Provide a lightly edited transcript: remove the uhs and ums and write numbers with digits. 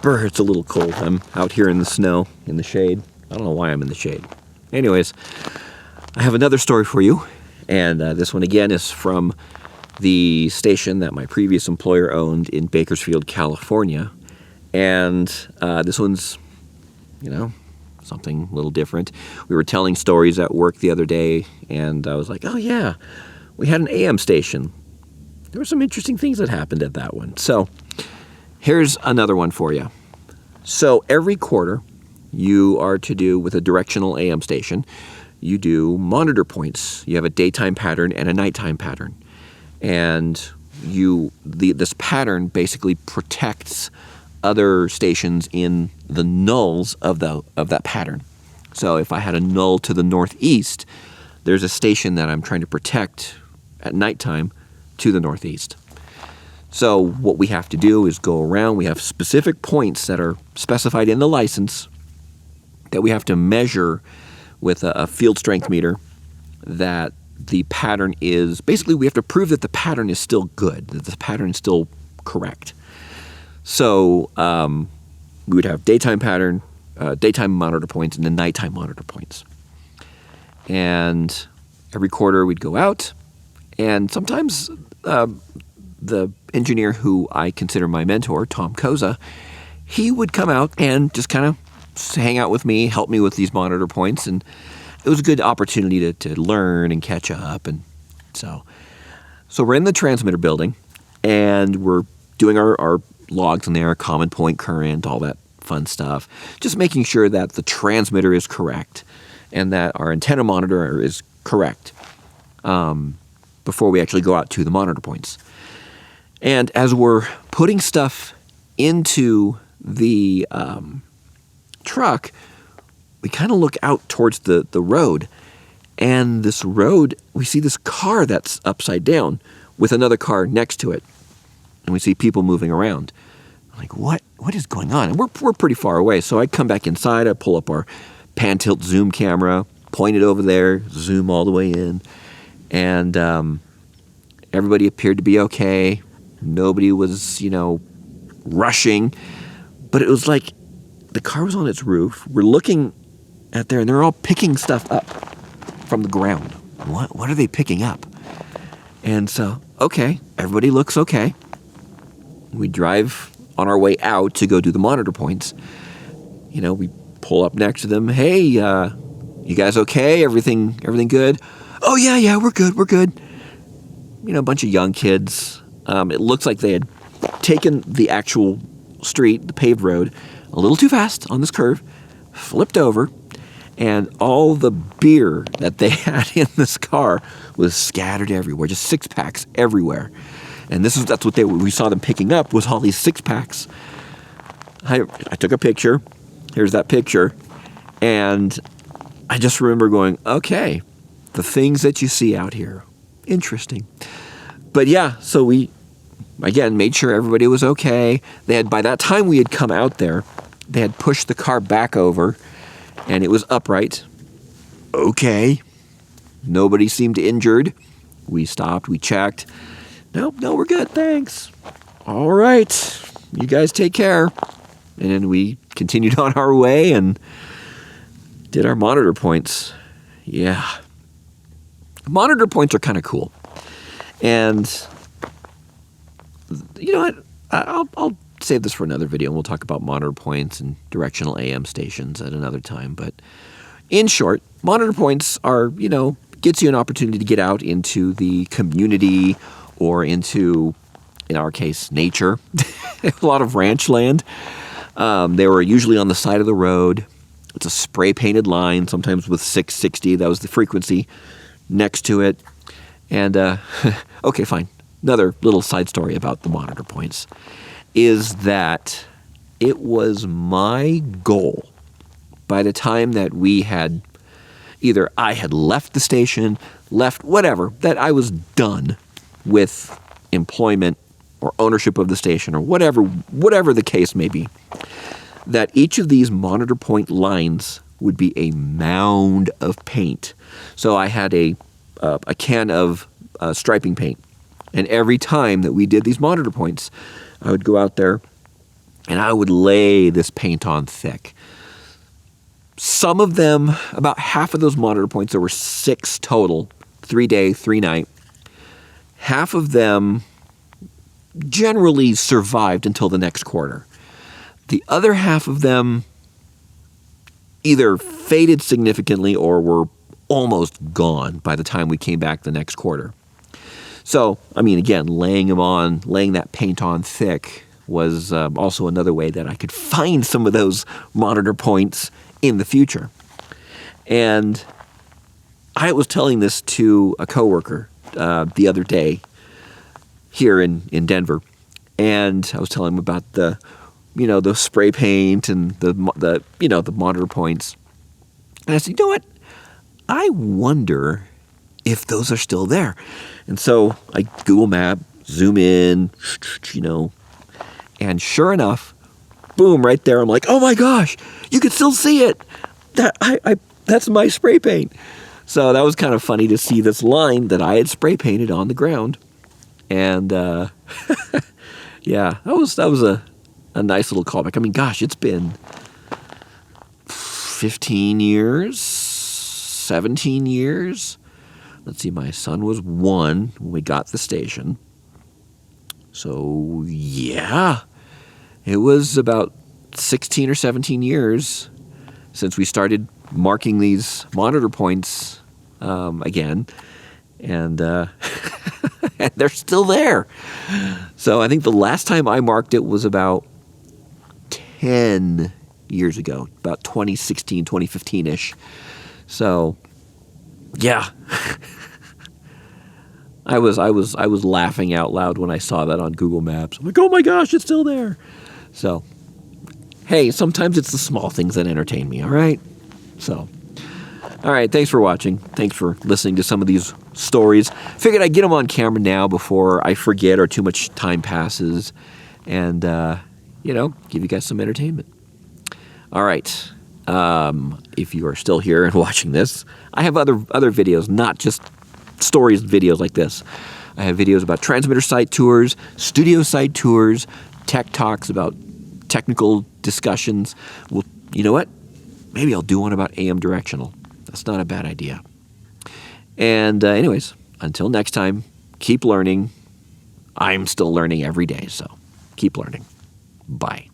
Brr, it's a little cold. I'm out here in the snow, in the shade. I don't know why I'm in the shade. Anyways, I have another story for you, and this one again is from the station that my previous employer owned in Bakersfield, California. And this one's, something a little different. We were telling stories at work the other day, and I was like, oh yeah, we had an AM station. There were some interesting things that happened at that one. So here's another one for you. So every quarter, you are to do with a directional AM station, you do monitor points. You have a daytime pattern and a nighttime pattern. And this pattern basically protects other stations in the nulls of that pattern. So if I had a null to the northeast, there's a station that I'm trying to protect at nighttime to the northeast. So what we have to do is go around. We have specific points that are specified in the license that we have to measure with a field strength meter that the pattern is, basically we have to prove that the pattern is still good, that the pattern is still correct. So we would have daytime pattern, daytime monitor points, and then nighttime monitor points. And every quarter we'd go out, and sometimes the engineer who I consider my mentor, Tom Koza, he would come out and just kind of hang out with me, help me with these monitor points, and it was a good opportunity to learn and catch up. And so we're in the transmitter building, and we're doing our logs in there, common point current, all that fun stuff, just making sure that the transmitter is correct and that our antenna monitor is correct before we actually go out to the monitor points. And as we're putting stuff into the truck, we kind of look out towards the road, and this road, we see this car that's upside down with another car next to it, and we see people moving around. I'm like, what is going on? And we're pretty far away, so I come back inside, I pull up our pan tilt zoom camera, point it over there, zoom all the way in, and everybody appeared to be okay. Nobody was, rushing, but it was like the car was on its roof. We're looking at there, and they're all picking stuff up from the ground. What are they picking up? And so, okay, everybody looks okay. We drive on our way out to go do the monitor points. We pull up next to them. Hey, you guys okay? Everything good? Oh, yeah, we're good. A bunch of young kids. It looks like they had taken the actual street, the paved road, a little too fast on this curve, flipped over, and all the beer that they had in this car was scattered everywhere, just six-packs everywhere. And that's what we saw them picking up, was all these six-packs. I took a picture. Here's that picture. And I just remember going, okay, the things that you see out here, interesting. But yeah, so we, again, made sure everybody was okay. By that time we had come out there, they had pushed the car back over, and it was upright. Okay. Nobody seemed injured. We stopped, we checked. No, we're good, thanks. All right, you guys take care. And then we continued on our way and did our monitor points. Yeah. Monitor points are kind of cool. And you know what? I'll save this for another video, and we'll talk about monitor points and directional AM stations at another time. But in short, monitor points are, gets you an opportunity to get out into the community or into, in our case, nature. A lot of ranch land. They were usually on the side of the road. It's a spray-painted line, sometimes with 660. That was the frequency next to it. And, okay, fine. Another little side story about the monitor points is that it was my goal by the time that we had, either I had left the station, left whatever, that I was done with employment or ownership of the station or whatever the case may be, that each of these monitor point lines would be a mound of paint. So I had a can of striping paint. And every time that we did these monitor points, I would go out there and I would lay this paint on thick. Some of them, about half of those monitor points, there were 6 total, 3-day, 3-night. Half of them generally survived until the next quarter. The other half of them either faded significantly or were almost gone by the time we came back the next quarter. So, I mean, again, laying that paint on thick was also another way that I could find some of those monitor points in the future. And I was telling this to a coworker the other day here in Denver, and I was telling him about the spray paint and the monitor points. And I said, you know what? I wonder if those are still there. And so I Google Map, zoom in, and sure enough, boom, right there. I'm like, oh my gosh, you can still see it. That's my spray paint. So that was kind of funny to see this line that I had spray painted on the ground. And yeah, that was a nice little callback. I mean, gosh, it's been 15 years, 17 years. Let's see, my son was 1 when we got the station. So, yeah, it was about 16 or 17 years since we started marking these monitor points again. And, and they're still there. So I think the last time I marked it was about 10 years ago, about 2016, 2015-ish. So, yeah. I was laughing out loud when I saw that on Google Maps. I'm like, oh my gosh, it's still there. So, hey, sometimes it's the small things that entertain me, all right? So, all right, thanks for watching. Thanks for listening to some of these stories. Figured I'd get them on camera now before I forget or too much time passes, and, give you guys some entertainment. All right. If you are still here and watching this, I have other videos, not just stories videos like this. I have videos about transmitter site tours, studio site tours, tech talks about technical discussions. Well, you know what? Maybe I'll do one about AM Directional. That's not a bad idea. And anyways, until next time, keep learning. I'm still learning every day, so keep learning. Bye.